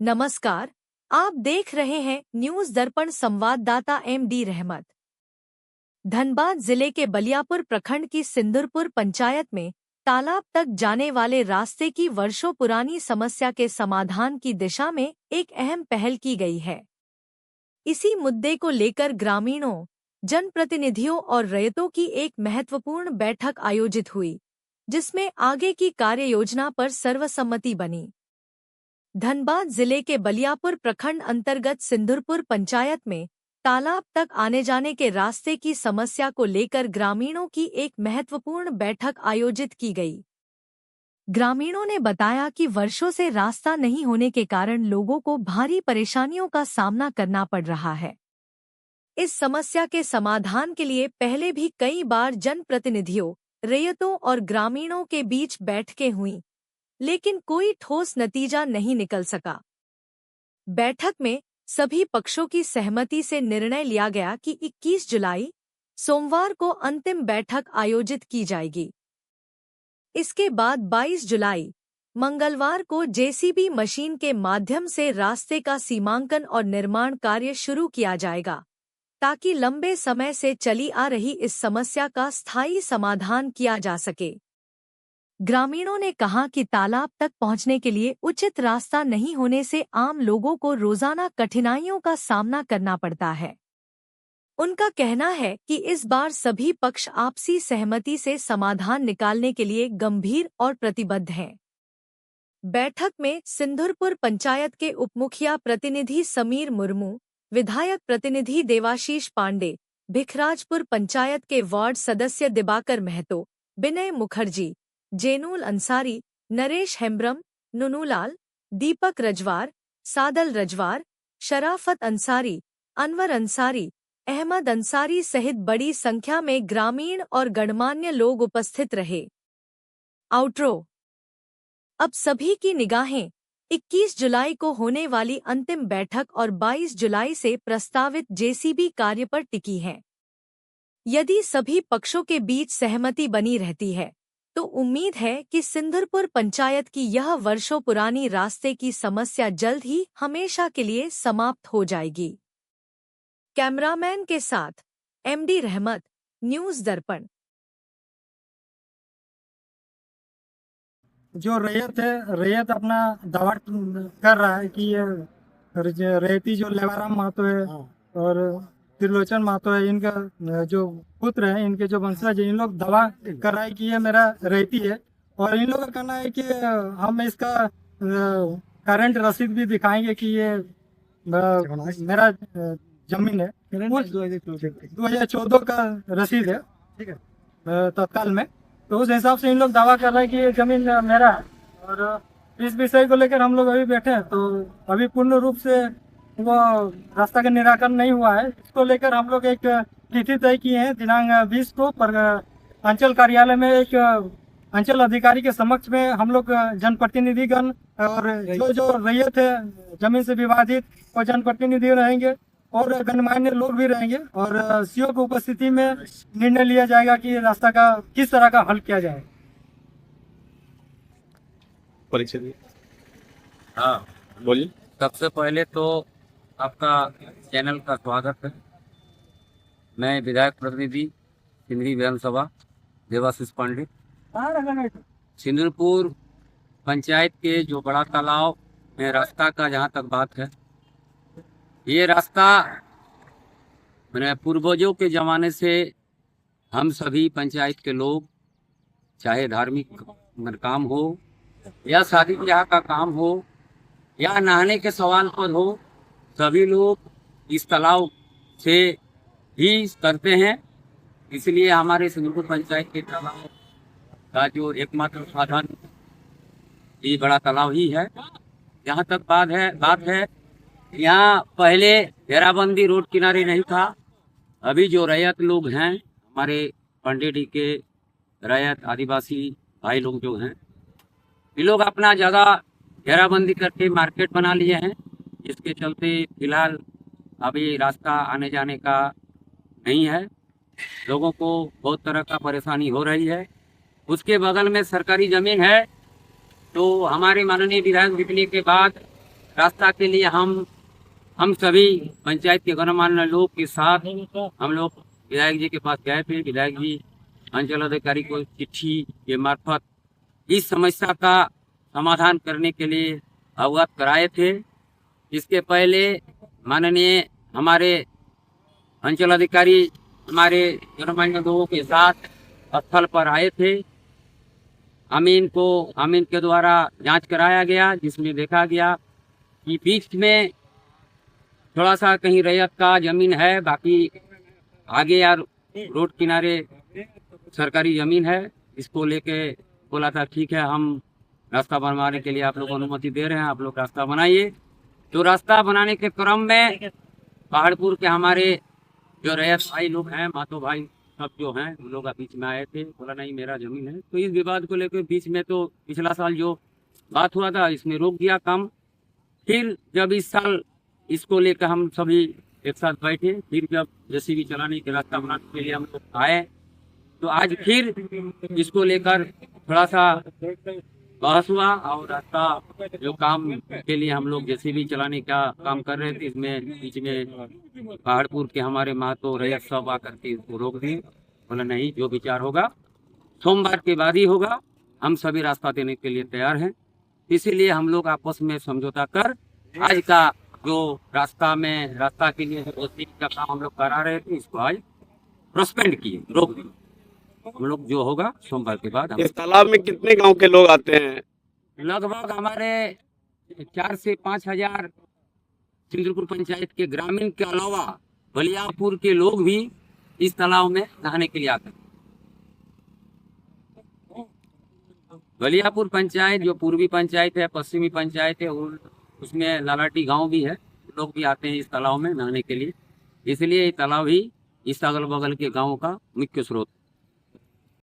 नमस्कार, आप देख रहे हैं न्यूज दर्पण। संवाददाता एमडी रहमत। धनबाद जिले के बलियापुर प्रखंड की सिंदुरपुर पंचायत में तालाब तक जाने वाले रास्ते की वर्षों पुरानी समस्या के समाधान की दिशा में एक अहम पहल की गई है। इसी मुद्दे को लेकर ग्रामीणों, जनप्रतिनिधियों और रैयतों की एक महत्वपूर्ण बैठक आयोजित हुई, जिसमें आगे की कार्ययोजना पर सर्वसम्मति बनी। धनबाद जिले के बलियापुर प्रखंड अंतर्गत सिंदुरपुर पंचायत में तालाब तक आने जाने के रास्ते की समस्या को लेकर ग्रामीणों की एक महत्वपूर्ण बैठक आयोजित की गई। ग्रामीणों ने बताया कि वर्षों से रास्ता नहीं होने के कारण लोगों को भारी परेशानियों का सामना करना पड़ रहा है। इस समस्या के समाधान के लिए पहले भी कई बार जनप्रतिनिधियों, रैयतों और ग्रामीणों के बीच बैठकें हुईं, लेकिन कोई ठोस नतीजा नहीं निकल सका। बैठक में सभी पक्षों की सहमति से निर्णय लिया गया कि 21 जुलाई सोमवार को अंतिम बैठक आयोजित की जाएगी। इसके बाद 22 जुलाई मंगलवार को जेसीबी मशीन के माध्यम से रास्ते का सीमांकन और निर्माण कार्य शुरू किया जाएगा, ताकि लंबे समय से चली आ रही इस समस्या का स्थायी समाधान किया जा सके। ग्रामीणों ने कहा कि तालाब तक पहुंचने के लिए उचित रास्ता नहीं होने से आम लोगों को रोजाना कठिनाइयों का सामना करना पड़ता है। उनका कहना है कि इस बार सभी पक्ष आपसी सहमति से समाधान निकालने के लिए गंभीर और प्रतिबद्ध हैं। बैठक में सिंदुरपुर पंचायत के उपमुखिया प्रतिनिधि समीर मुर्मू, विधायक प्रतिनिधि देवाशीष पांडे, भिखराजपुर पंचायत के वार्ड सदस्य दिबाकर महतो, विनय मुखर्जी, जेनुल अंसारी, नरेश हेम्ब्रम, नुनूलाल, दीपक रजवार, सादल रजवार, शराफत अंसारी, अनवर अंसारी, अहमद अंसारी सहित बड़ी संख्या में ग्रामीण और गणमान्य लोग उपस्थित रहे। आउट्रो। अब सभी की निगाहें 21 जुलाई को होने वाली अंतिम बैठक और 22 जुलाई से प्रस्तावित जेसीबी कार्य पर टिकी हैं। यदि सभी पक्षों के बीच सहमति बनी रहती है, तो उम्मीद है कि सिंदुरपुर पंचायत की यह वर्षों पुरानी रास्ते की समस्या जल्द ही हमेशा के लिए समाप्त हो जाएगी। कैमरामैन के साथ एमडी रहमत, न्यूज दर्पण। जो रैयत है, रैयत अपना दावा कर रहा है कि ये रैयती जो लेवाराम महतो है और त्रिलोचन महतो है, इनका जो पुत्र है, इनके जो वंशज है, इन लोग दावा कर रहा है कि ये मेरा रैयती है। और इन लोगों का कहना है कि हम इसका करंट रसीद भी दिखाएंगे कि ये मेरा जमीन है। 2014 का रसीद है, ठीक है, तत्काल में। तो उस हिसाब से इन लोग दावा कर रहे हैं कि ये जमीन मेरा है। और इस विषय को लेकर हम लोग अभी बैठे हैं, तो अभी पूर्ण रूप से वो रास्ता का निराकरण नहीं हुआ है। इसको लेकर हम लोग एक तिथि तय किए हैं, दिनांक 20 को अंचल कार्यालय में एक अंचल अधिकारी के समक्ष में हम लोग जनप्रतिनिधिगण और जो रैयत है जमीन से विवादित और जनप्रतिनिधि रहेंगे और गणमान्य लोग भी रहेंगे, और सीओ की उपस्थिति में निर्णय लिया जाएगा कि रास्ता का किस तरह का हल किया जाए। परिचय। हाँ बोलिए। सबसे पहले तो आपका चैनल का स्वागत है। मैं विधायक प्रतिनिधि सिंदरी विधानसभा देवाशीष पांडे। सिंदुरपुर पंचायत के जो बड़ा तालाब में रास्ता का जहाँ तक बात है, ये रास्ता मैंने पूर्वजों के ज़माने से हम सभी पंचायत के लोग, चाहे धार्मिक काम हो या शादी ब्याह का काम हो या नहाने के सवाल पर हो, सभी लोग इस तालाब से ही करते हैं। इसलिए हमारे सिंदुरपुर पंचायत के तालाब का जो एकमात्र साधन ये बड़ा तालाब ही है। जहाँ तक बात है यहाँ पहले घेराबंदी रोड किनारे नहीं था। अभी जो रैयत लोग हैं, हमारे पंडित के रैयत आदिवासी भाई लोग जो हैं, ये लोग अपना जगह घेराबंदी करके मार्केट बना लिए हैं, जिसके चलते फिलहाल अभी रास्ता आने जाने का नहीं है। लोगों को बहुत तरह का परेशानी हो रही है। उसके बगल में सरकारी ज़मीन है, तो हमारे माननीय विधायक निकलने के बाद रास्ता के लिए हम सभी पंचायत के गणमान्य लोग के साथ हम लोग विधायक जी के पास गए थे। विधायक जी अंचल अधिकारी को चिट्ठी के मार्फत इस समस्या का समाधान करने के लिए अवगत कराए थे। इसके पहले माननीय हमारे अंचल अधिकारी हमारे गणमान्य लोगों के साथ स्थल पर आए थे। अमीन के द्वारा जांच कराया गया, जिसमें देखा गया कि बीच में थोड़ा सा कहीं रैयत का जमीन है, बाकी आगे यार रोड किनारे सरकारी जमीन है। इसको लेके बोला था ठीक है, हम रास्ता बनवाने के लिए आप लोग को अनुमति दे रहे हैं, आप लोग रास्ता बनाइए। तो रास्ता बनाने के क्रम में पहाड़पुर के हमारे जो रैयत भाई लोग हैं, मातो भाई सब जो हैं, उन लोग बीच में आए थे। बोला नहीं मेरा जमीन है। तो इस विवाद को लेकर बीच में तो पिछला साल जो बात हुआ था इसमें रोक दिया काम। फिर जब इस साल इसको लेकर हम सभी एक साथ बैठे, फिर जब जेसीबी चलाने के रास्ता बनाने के लिए हम लोग आए, तो आज फिर इसको लेकर थोड़ा सा बहस हुआ और रास्ता जो काम के लिए हम लोग जेसीबी चलाने का काम कर रहे थे, इसमें बीच में पहाड़पुर के हमारे महतो रैयत सब आकर के इसको रोक दिए। बोला नहीं, जो विचार होगा सोमवार के बाद ही होगा, हम सभी रास्ता देने के लिए तैयार हैं। इसीलिए हम लोग आपस में समझौता कर आज का जो रास्ता के लिए जेसीबी का काम हम लोग करा रहे थे, इसको आज सस्पेंड किए, रोक दिए। हम लोग जो होगा सोमवार के बाद। इस तालाब में कितने गांव के लोग आते हैं? लगभग हमारे 4 से 5 हजार सिंदूरपुर पंचायत के ग्रामीण के अलावा बलियापुर के लोग भी इस तालाब में नहाने के लिए आते हैं। बलियापुर पंचायत जो पूर्वी पंचायत है, पश्चिमी पंचायत है, उसमें लालाटी गांव भी है, लोग भी आते हैं इस तालाब में नहाने के लिए। इसलिए ये तालाब ही इस अगल बगल के गाँव का मुख्य स्रोत